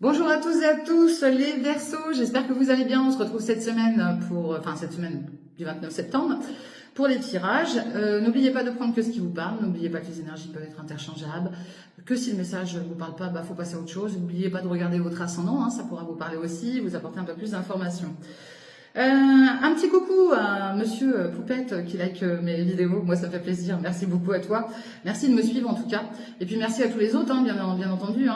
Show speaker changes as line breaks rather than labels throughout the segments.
Bonjour à tous et à tous les Verseaux, j'espère que vous allez bien. On se retrouve cette semaine cette semaine du 29 septembre pour les tirages. N'oubliez pas de prendre que ce qui vous parle, n'oubliez pas que les énergies peuvent être interchangeables, que si le message ne vous parle pas, faut passer à autre chose. N'oubliez pas de regarder votre ascendant, ça pourra vous parler aussi, vous apporter un peu plus d'informations. Un petit coucou à monsieur Poupette qui like mes vidéos, moi ça me fait plaisir, merci beaucoup à toi, merci de me suivre en tout cas, et puis merci à tous les autres, bien entendu,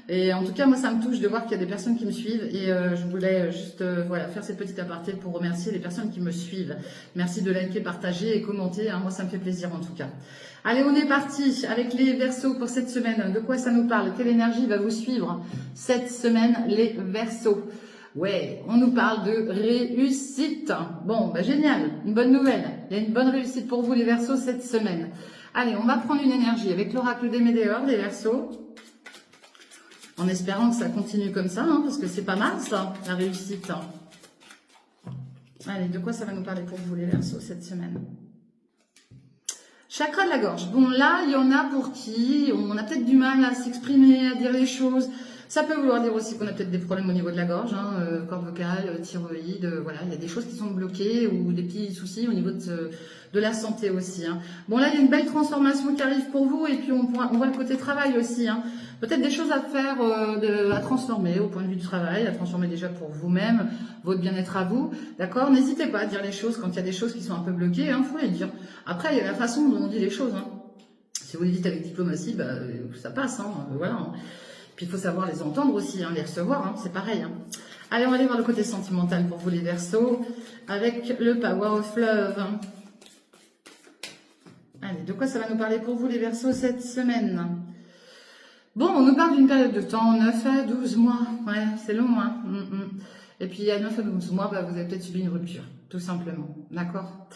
et en tout cas moi ça me touche de voir qu'il y a des personnes qui me suivent, et je voulais juste faire cette petite aparté pour remercier les personnes qui me suivent. Merci de liker, partager et commenter, moi ça me fait plaisir en tout cas. Allez, on est parti avec les Verseaux pour cette semaine. De quoi ça nous parle? Quelle énergie va vous suivre cette semaine, les Verseaux? Ouais, on nous parle de réussite. Bon, génial, une bonne nouvelle. Il y a une bonne réussite pour vous les Verseaux cette semaine. Allez, on va prendre une énergie avec l'oracle des Météores, les Verseaux. En espérant que ça continue comme ça, parce que c'est pas mal ça, la réussite. Allez, de quoi ça va nous parler pour vous les Verseaux cette semaine? Chakra de la gorge. Bon, là, il y en a pour qui on a peut-être du mal à s'exprimer, à dire les choses. Ça peut vouloir dire aussi qu'on a peut-être des problèmes au niveau de la gorge, corde vocale, thyroïde, voilà, il y a des choses qui sont bloquées ou des petits soucis au niveau de la santé aussi. Bon, là, il y a une belle transformation qui arrive pour vous et puis on voit le côté travail aussi. Peut-être des choses à faire, à transformer au point de vue du travail, à transformer déjà pour vous-même, votre bien-être à vous, d'accord? N'hésitez pas à dire les choses quand il y a des choses qui sont un peu bloquées, faut les dire. Après, il y a la façon dont on dit les choses. Si vous les dites avec diplomatie, ça passe, voilà. Puis il faut savoir les entendre aussi, les recevoir, c'est pareil. Allez, on va aller voir le côté sentimental pour vous les Verseaux, avec le Power of Love. Allez, de quoi ça va nous parler pour vous les Verseaux cette semaine? Bon, on nous parle d'une période de temps, 9 à 12 mois, ouais, c'est long, Et puis à 9 à 12 mois, vous avez peut-être subi une rupture, tout simplement, d'accord?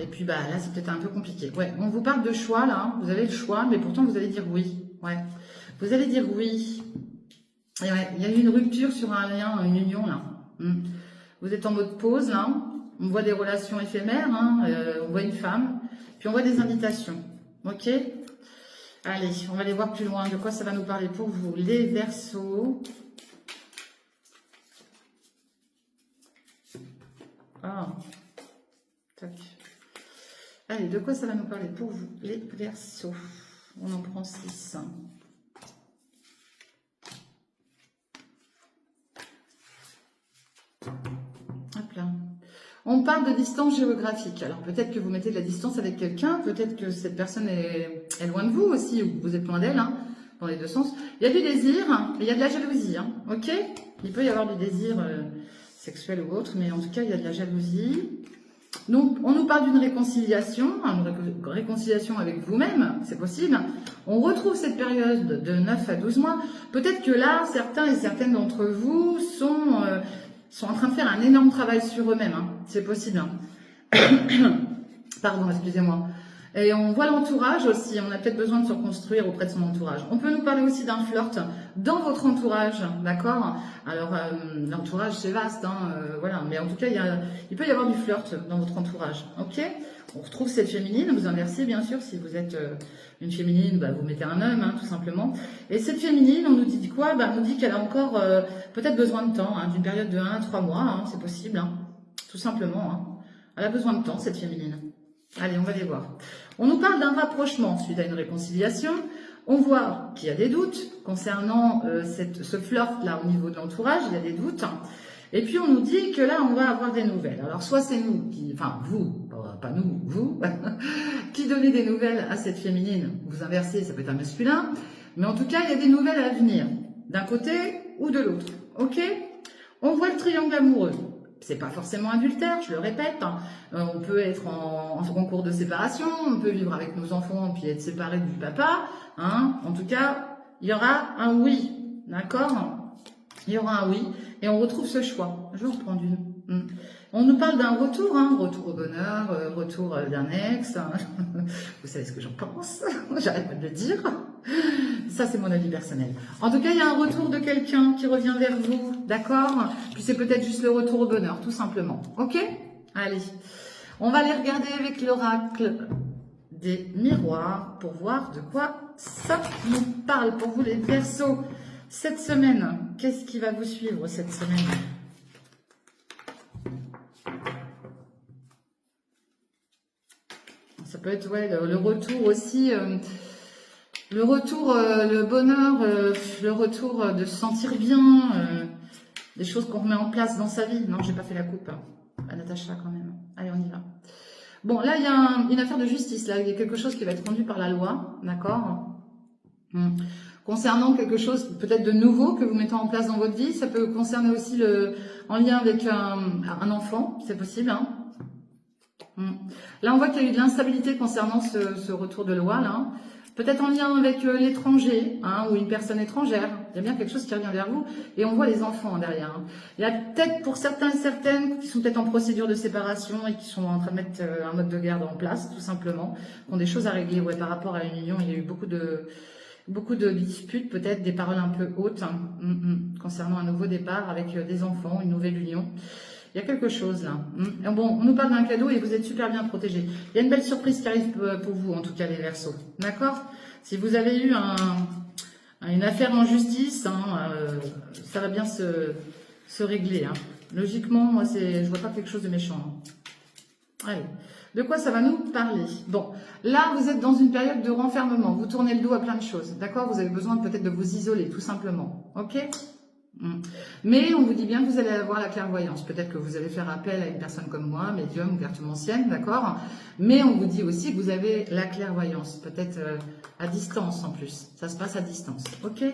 Et puis là, c'est peut-être un peu compliqué. Ouais, on vous parle de choix, là, vous avez le choix, mais pourtant vous allez dire oui, ouais. Vous allez dire oui. Et ouais, il y a eu une rupture sur un lien, une union là. Vous êtes en mode pause là. On voit des relations éphémères. On voit une femme. Puis on voit des invitations. Ok? Allez, on va aller voir plus loin. De quoi ça va nous parler pour vous, les Verseaux? Ah. Tac. Allez, de quoi ça va nous parler pour vous, les Verseaux? On en prend 6. Hop là. On parle de distance géographique. Alors peut-être que vous mettez de la distance avec quelqu'un, peut-être que cette personne est loin de vous aussi, ou vous êtes loin d'elle, dans les deux sens. Il y a du désir, mais il y a de la jalousie, ok? Il peut y avoir du désir sexuel ou autre, mais en tout cas, il y a de la jalousie. Donc, on nous parle d'une réconciliation, une réconciliation avec vous-même, c'est possible. On retrouve cette période de 9 à 12 mois. Peut-être que là, certains et certaines d'entre vous sont en train de faire un énorme travail sur eux-mêmes. C'est possible. Pardon, excusez-moi. Et on voit l'entourage aussi. On a peut-être besoin de se reconstruire auprès de son entourage. On peut nous parler aussi d'un flirt dans votre entourage, d'accord? Alors, l'entourage, c'est vaste, voilà. Mais en tout cas, il peut y avoir du flirt dans votre entourage, ok? On retrouve cette féminine. Vous inversez, bien sûr. Si vous êtes une féminine, vous mettez un homme, tout simplement. Et cette féminine, on nous dit quoi? On nous dit qu'elle a encore peut-être besoin de temps, d'une période de 1 à 3 mois, c'est possible, tout simplement. Elle a besoin de temps, cette féminine. Allez, on va les voir. On nous parle d'un rapprochement suite à une réconciliation. On voit qu'il y a des doutes concernant ce flirt-là au niveau de l'entourage, il y a des doutes. Et puis on nous dit que là, on va avoir des nouvelles. Alors soit c'est nous, vous, pas nous, vous, qui donnez des nouvelles à cette féminine. Vous inversez, ça peut être un masculin. Mais en tout cas, il y a des nouvelles à venir, d'un côté ou de l'autre. Ok? On voit le triangle amoureux. C'est pas forcément adultère, je le répète. On peut être en concours de séparation, on peut vivre avec nos enfants puis être séparés du papa. En tout cas, il y aura un oui, d'accord? Il y aura un oui, et on retrouve ce choix. Je vais reprendre une. On nous parle d'un retour, retour au bonheur, retour d'un ex. Vous savez ce que j'en pense, j'arrête pas de le dire. Ça, c'est mon avis personnel. En tout cas, il y a un retour de quelqu'un qui revient vers vous, d'accord? Puis c'est peut-être juste le retour au bonheur, tout simplement. Ok? Allez, on va aller regarder avec l'oracle des miroirs pour voir de quoi ça nous parle pour vous les Verseaux Cette semaine, qu'est-ce qui va vous suivre cette semaine? Ça peut être ouais, le retour aussi, le retour, le bonheur, le retour de se sentir bien, des choses qu'on remet en place dans sa vie. Non, j'ai pas fait la coupe, hein. À Natacha quand même. Allez, on y va. Bon, là, il y a une affaire de justice, là. Il y a quelque chose qui va être rendu par la loi, d'accord? Concernant quelque chose peut-être de nouveau que vous mettez en place dans votre vie, ça peut concerner aussi en lien avec un enfant, c'est possible, hein. Là, on voit qu'il y a eu de l'instabilité concernant ce retour de loi, là. Peut-être en lien avec l'étranger, hein, ou une personne étrangère. Il y a bien quelque chose qui revient vers vous. Et on voit les enfants derrière. Hein. Il y a peut-être pour certains et certaines qui sont peut-être en procédure de séparation et qui sont en train de mettre un mode de garde en place, tout simplement. Qui ont des choses à régler. Ouais, par rapport à une union, il y a eu beaucoup de disputes, peut-être des paroles un peu hautes, hein, concernant un nouveau départ avec des enfants, une nouvelle union. Il y a quelque chose là. Bon, on nous parle d'un cadeau et vous êtes super bien protégés. Il y a une belle surprise qui arrive pour vous, en tout cas les Verseaux. D'accord? Si vous avez eu une affaire en justice, hein, ça va bien se régler. Hein. Logiquement, moi, je vois pas quelque chose de méchant. Hein. Allez. De quoi ça va nous parler? Bon, là, vous êtes dans une période de renfermement. Vous tournez le dos à plein de choses. D'accord? Vous avez besoin peut-être de vous isoler, tout simplement. Ok? Mais on vous dit bien que vous allez avoir la clairvoyance. Peut-être que vous allez faire appel à une personne comme moi, médium ou cartomancienne, d'accord? Mais on vous dit aussi que vous avez la clairvoyance, peut-être à distance en plus. Ça se passe à distance, ok?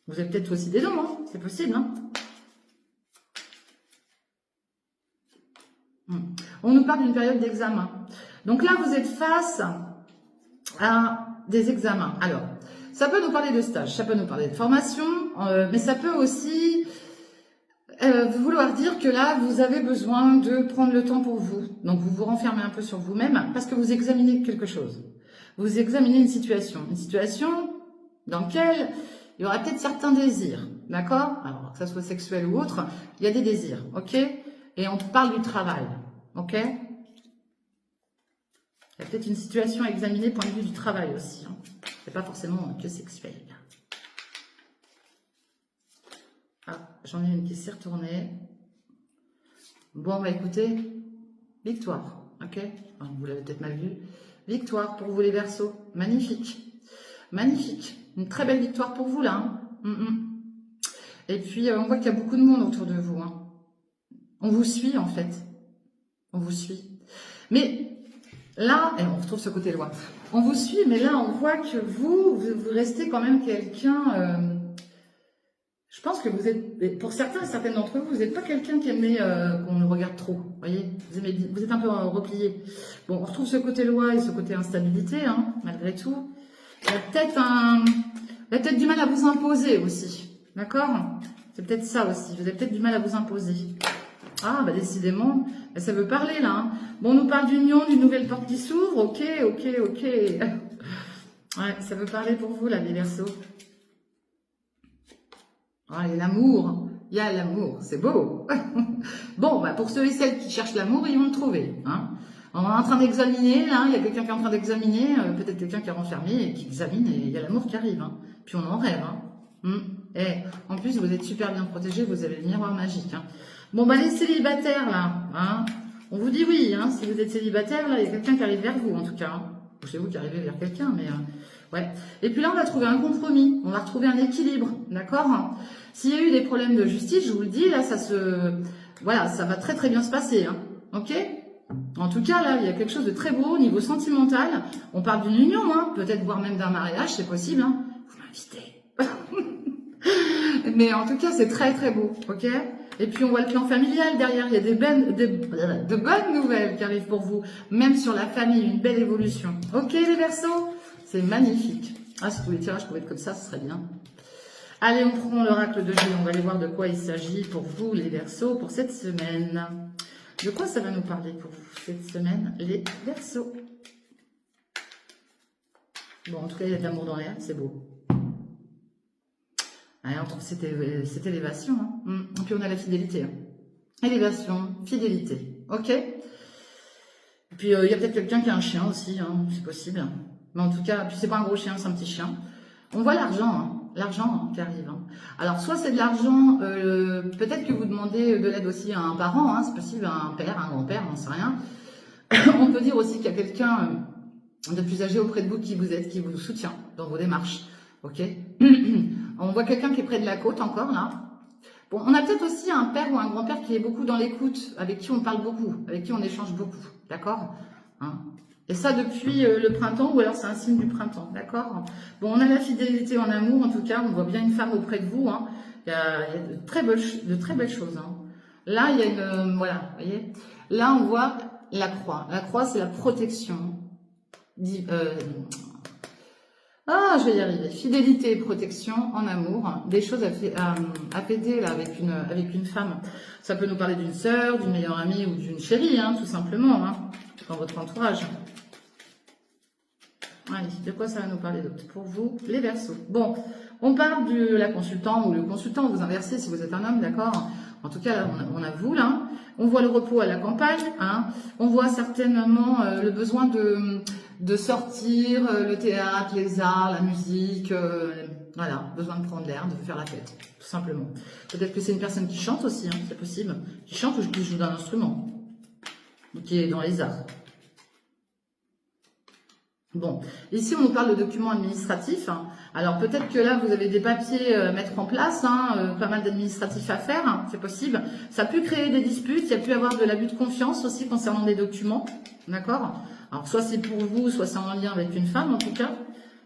Vous avez peut-être aussi des dons, hein? C'est possible, hein? On nous parle d'une période d'examen. Donc là, vous êtes face à des examens. Alors, ça peut nous parler de stage, ça peut nous parler de formation, mais ça peut aussi vouloir dire que là, vous avez besoin de prendre le temps pour vous. Donc, vous vous renfermez un peu sur vous-même parce que vous examinez quelque chose. Vous examinez une situation dans laquelle il y aura peut-être certains désirs, d'accord? Alors, que ça soit sexuel ou autre, il y a des désirs, ok? Et on parle du travail, ok? Il y a peut-être une situation à examiner point de vue du travail aussi, hein. C'est pas forcément que sexuel. Ah, j'en ai une qui s'est retournée. Bon, bah écoutez, victoire, ok? Enfin, vous l'avez peut-être mal vu. Victoire pour vous les Verseaux, magnifique. Magnifique, une très belle victoire pour vous là. Hein. Et puis, on voit qu'il y a beaucoup de monde autour de vous. Hein. On vous suit en fait. On vous suit. Mais là, et on retrouve ce côté loin. On vous suit, mais là, on voit que vous restez quand même quelqu'un... je pense que vous êtes, pour certains et certaines d'entre vous, vous n'êtes pas quelqu'un qui aimait qu'on le regarde trop. Voyez, vous êtes un peu replié. Bon, on retrouve ce côté loi et ce côté instabilité, hein, malgré tout. Il y a peut-être du mal à vous imposer aussi. D'accord? C'est peut-être ça aussi. Vous avez peut-être du mal à vous imposer. Ah, bah décidément, ça veut parler là. Hein. Bon, on nous parle d'union, d'une nouvelle porte qui s'ouvre. Ok. Ouais, ça veut parler pour vous là, les Verseaux. Ah, et l'amour, il y a l'amour, c'est beau. Bon, bah pour ceux et celles qui cherchent l'amour, ils vont le trouver. Hein. On est en train d'examiner, là, il y a quelqu'un qui est en train d'examiner, peut-être quelqu'un qui est renfermé et qui examine, et il y a l'amour qui arrive. Hein. Puis on en rêve. Hein. Et en plus, vous êtes super bien protégés, vous avez le miroir magique. Hein. Bon, bah les célibataires, là, hein, on vous dit oui, hein, si vous êtes célibataire, là, il y a quelqu'un qui arrive vers vous, en tout cas. Hein. C'est vous qui arrivez vers quelqu'un, mais... ouais. Et puis là, on va trouver un compromis, on va retrouver un équilibre, d'accord? S'il y a eu des problèmes de justice, je vous le dis, là, voilà, ça va très très bien se passer, hein, ok? En tout cas, là, il y a quelque chose de très beau au niveau sentimental. On parle d'une union, hein, peut-être voire même d'un mariage, c'est possible, hein. Vous m'invitez. Mais en tout cas, c'est très très beau, ok? Et puis on voit le plan familial derrière, il y a de bonnes nouvelles qui arrivent pour vous, même sur la famille, une belle évolution. Ok les Verseaux? C'est magnifique. Ah, si tous les tirages pouvaient être comme ça, ce serait bien. Allez, on prend l'oracle de Jules, on va aller voir de quoi il s'agit pour vous les Verseaux pour cette semaine. De quoi ça va nous parler pour vous cette semaine, les Verseaux? Bon, en tout cas, il y a de l'amour dans l'air, c'est beau. Alors, c'était l'élévation. Hein. Et puis, on a la fidélité. Hein. Élévation, fidélité. Ok. Et puis, il y a peut-être quelqu'un qui a un chien aussi. Hein. C'est possible. Mais en tout cas, puis c'est pas un gros chien, c'est un petit chien. On voit l'argent. Hein. l'argent qui arrive. Hein. Alors, soit c'est de l'argent, peut-être que vous demandez de l'aide aussi à un parent, hein, c'est possible, à un père, un grand-père, on ne sait rien. On peut dire aussi qu'il y a quelqu'un de plus âgé auprès de vous qui vous aide, qui vous soutient dans vos démarches. Ok. On voit quelqu'un qui est près de la côte encore là. Bon, on a peut-être aussi un père ou un grand-père qui est beaucoup dans l'écoute, avec qui on parle beaucoup, avec qui on échange beaucoup, d'accord, hein. Et ça depuis le printemps, ou alors c'est un signe du printemps, d'accord. Bon, on a la fidélité en amour, en tout cas, on voit bien une femme auprès de vous, hein. Il y a de très belles choses. Hein. Là, il y a une, voilà, vous voyez. Là, on voit la croix. La croix, c'est la protection. Je vais y arriver. Fidélité et protection en amour, des choses à fêter là avec une femme. Ça peut nous parler d'une sœur, d'une meilleure amie ou d'une chérie, hein, tout simplement, hein, dans votre entourage. Allez, de quoi ça va nous parler d'autre pour vous, les Verseaux? Bon, on parle de la consultante ou le consultant, vous inversez si vous êtes un homme, d'accord? En tout cas, là, on a vous, là. On voit le repos à la campagne, hein. On voit certainement le besoin de sortir, le théâtre, les arts, la musique, voilà, besoin de prendre l'air, de faire la fête, tout simplement. Peut-être que c'est une personne qui chante aussi, hein, c'est possible, qui chante ou qui joue d'un instrument, ou qui est dans les arts. Bon, ici on nous parle de documents administratifs. Alors peut-être que là vous avez des papiers à mettre en place, hein, pas mal d'administratifs à faire, hein, c'est possible. Ça peut créer des disputes, il y a pu avoir de l'abus de confiance aussi concernant des documents, d'accord? Alors soit c'est pour vous, soit c'est en lien avec une femme en tout cas.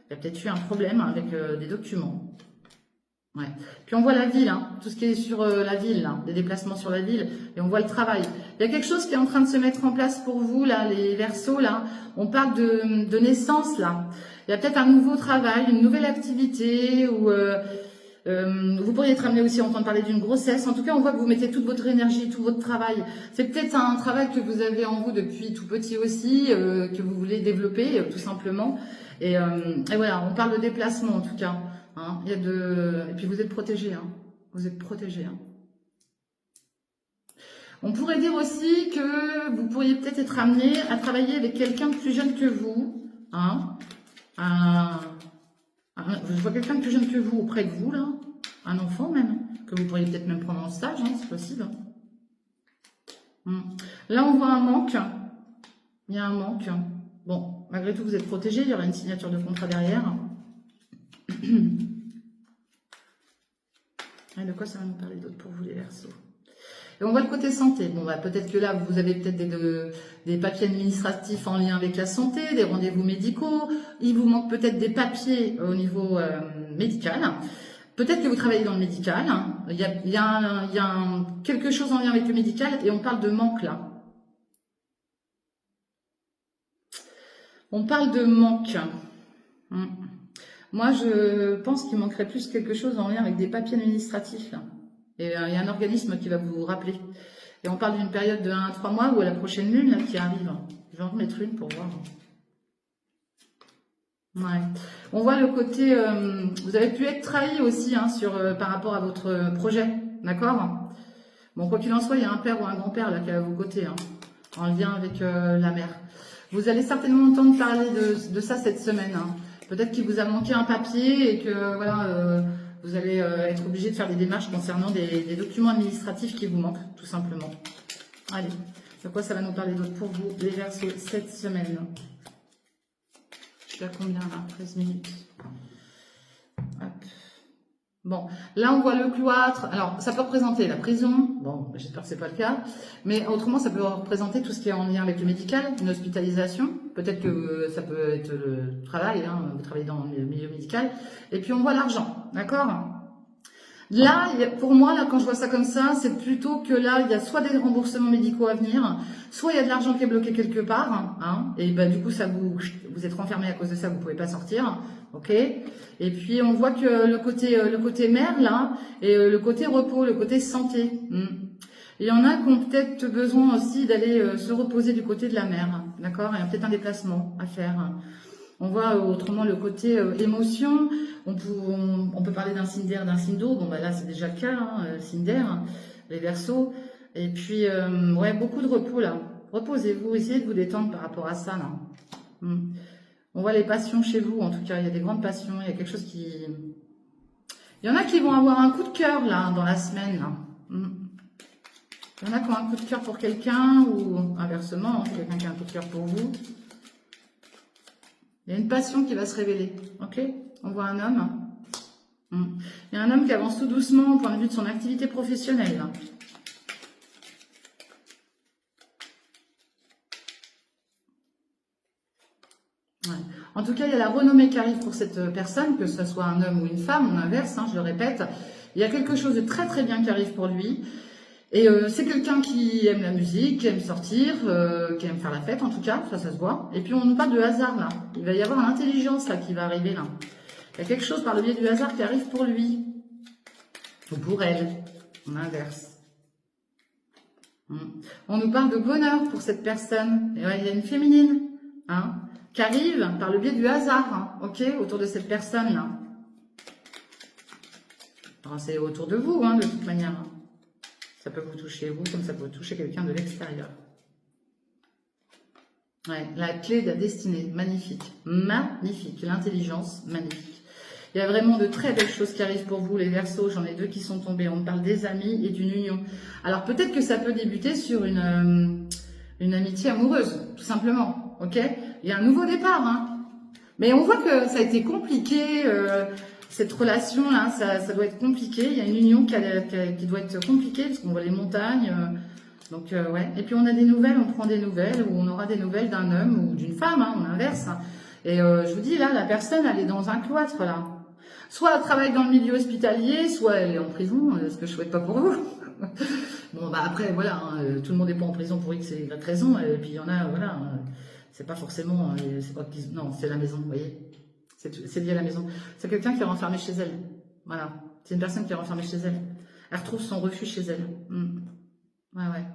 Il y a peut-être eu un problème avec des documents. Ouais. Puis on voit la ville, hein, tout ce qui est sur la ville, là, des déplacements sur la ville, et on voit le travail. Il y a quelque chose qui est en train de se mettre en place pour vous, là, les Verseaux, là. On parle de naissance, là. Il y a peut-être un nouveau travail, une nouvelle activité, ou vous pourriez être amené aussi à entendre parler d'une grossesse. En tout cas, on voit que vous mettez toute votre énergie, tout votre travail. C'est peut-être un travail que vous avez en vous depuis tout petit aussi, que vous voulez développer, tout simplement. Et voilà, on parle de déplacement, en tout cas. Hein, et puis vous êtes protégé, hein. Vous êtes protégé. Hein. On pourrait dire aussi que vous pourriez peut-être être amené à travailler avec quelqu'un de plus jeune que vous. Hein. Je vois quelqu'un de plus jeune que vous auprès de vous, là. Un enfant même, que vous pourriez peut-être même prendre en stage, hein, c'est possible. Là, on voit un manque. Il y a un manque. Bon, malgré tout, vous êtes protégé. Il y aura une signature de contrat derrière. Et de quoi ça va nous parler d'autre pour vous, les Verseaux? Et on voit le côté santé. Bon, bah, peut-être que là, vous avez peut-être des papiers administratifs en lien avec la santé, des rendez-vous médicaux. Il vous manque peut-être des papiers au niveau médical. Peut-être que vous travaillez dans le médical. Il y a quelque chose en lien avec le médical et on parle de manque là. On parle de manque. Moi, je pense qu'il manquerait plus quelque chose en lien avec des papiers administratifs. Là. Et il y a un organisme qui va vous rappeler. Et on parle d'une période de 1 à 3 mois ou à la prochaine lune là, qui arrive. Je vais en remettre une pour voir. Ouais. On voit le côté... vous avez pu être trahi aussi hein, par rapport à votre projet. D'accord? Bon, quoi qu'il en soit, il y a un père ou un grand-père là qui est à vos côtés. Hein, en lien avec la mère. Vous allez certainement entendre parler de ça cette semaine. Hein. Peut-être qu'il vous a manqué un papier et que voilà, vous allez être obligé de faire des démarches concernant des documents administratifs qui vous manquent, tout simplement. Allez, de quoi ça va nous parler d'autre pour vous, les Verseaux, cette semaine? Je suis à combien là? 13 minutes. Hop. Bon, là on voit le cloître. Alors, ça peut représenter la prison. Bon, j'espère que c'est pas le cas. Mais autrement, ça peut représenter tout ce qui est en lien avec le médical, une hospitalisation. Peut-être que ça peut être le travail. Hein, vous travaillez dans le milieu médical. Et puis on voit l'argent, d'accord? Là, pour moi, là, quand je vois ça comme ça, c'est plutôt que là, il y a soit des remboursements médicaux à venir, soit il y a de l'argent qui est bloqué quelque part, hein, et ben du coup, ça vous êtes renfermé à cause de ça, vous pouvez pas sortir, ok. Et puis on voit que le côté mère là, et le côté repos, le côté santé. Il y en a qui ont peut-être besoin aussi d'aller se reposer du côté de la mère, d'accord. Il y a peut-être un déplacement à faire. On voit autrement le côté émotion. On peut parler d'un signe d'air, d'un signe d'eau. Bon, bah là, c'est déjà le cas, hein, signe d'air, les Verseaux. Et puis, ouais, beaucoup de repos, là. Reposez-vous, essayez de vous détendre par rapport à ça, là. On voit les passions chez vous, en tout cas. Il y a des grandes passions, il y a quelque chose qui... Il y en a qui vont avoir un coup de cœur, là, dans la semaine, là. Il y en a qui ont un coup de cœur pour quelqu'un, ou inversement, hein, quelqu'un qui a un coup de cœur pour vous. Il y a une passion qui va se révéler, ok? On voit un homme. Il y a un homme qui avance tout doucement au point de vue de son activité professionnelle, là. Ouais. En tout cas, il y a la renommée qui arrive pour cette personne, que ce soit un homme ou une femme, on inverse, hein, je le répète. Il y a quelque chose de très très bien qui arrive pour lui. Et c'est quelqu'un qui aime la musique, qui aime sortir, qui aime faire la fête en tout cas, ça se voit. Et puis on nous parle de hasard là. Il va y avoir l'intelligence là qui va arriver là. Il y a quelque chose par le biais du hasard qui arrive pour lui. Ou pour elle. On inverse. On nous parle de bonheur pour cette personne. Et ouais, il y a une féminine. Hein, qui arrive par le biais du hasard, hein, ok, autour de cette personne-là. C'est autour de vous, hein, de toute manière. Ça peut vous toucher vous, comme ça peut toucher quelqu'un de l'extérieur. Ouais, la clé de la destinée, magnifique. Magnifique, l'intelligence, magnifique. Il y a vraiment de très belles choses qui arrivent pour vous, les Verseaux. J'en ai 2 qui sont tombés. On parle des amis et d'une union. Alors peut-être que ça peut débuter sur une amitié amoureuse, tout simplement, ok? Il y a un nouveau départ, hein. Mais on voit que ça a été compliqué, cette relation-là, ça doit être compliqué. Il y a une union qui doit être compliquée, parce qu'on voit les montagnes. Donc, ouais. Et puis on a des nouvelles, on prend des nouvelles, ou on aura des nouvelles d'un homme ou d'une femme, hein, on inverse. Et je vous dis, là, la personne, elle est dans un cloître, là. Soit elle travaille dans le milieu hospitalier, soit elle est en prison, ce que je souhaite pas pour vous. Bon, bah après, voilà, hein, tout le monde n'est pas en prison pour X et Y raison, et puis il y en a, voilà, c'est pas forcément, non, c'est la maison, vous voyez, c'est lié à la maison. C'est quelqu'un qui est renfermé chez elle, voilà, c'est une personne qui est renfermée chez elle. Elle retrouve son refuge chez elle. Ouais, ouais.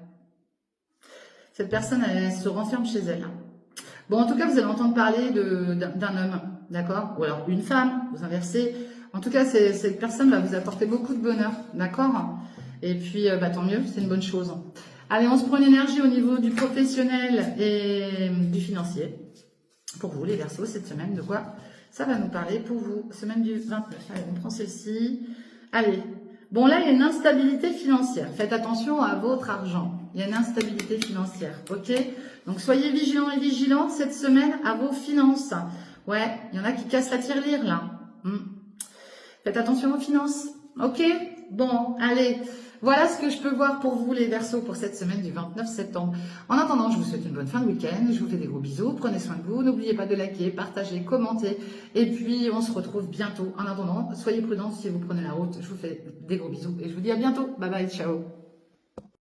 Cette personne, elle se renferme chez elle. Bon, en tout cas, vous allez entendre parler d'un homme, d'accord? Ou alors une femme, vous inversez. En tout cas, cette personne va vous apporter beaucoup de bonheur, d'accord? Et puis, bah, tant mieux, c'est une bonne chose. Allez, on se prend une énergie au niveau du professionnel et du financier. Pour vous, les Verseaux, cette semaine, de quoi ça va nous parler pour vous? Semaine du 29. Allez, on prend celle-ci. Allez. Bon, là, il y a une instabilité financière. Faites attention à votre argent. Il y a une instabilité financière, ok? Donc, soyez vigilants et vigilantes cette semaine à vos finances. Ouais, il y en a qui cassent la tirelire, là. Faites attention aux finances, ok? Bon, allez. Voilà ce que je peux voir pour vous, les Verseaux, pour cette semaine du 29 septembre. En attendant, je vous souhaite une bonne fin de week-end. Je vous fais des gros bisous. Prenez soin de vous. N'oubliez pas de liker, partager, commenter. Et puis, on se retrouve bientôt. En attendant, soyez prudents si vous prenez la route. Je vous fais des gros bisous et je vous dis à bientôt. Bye bye, ciao.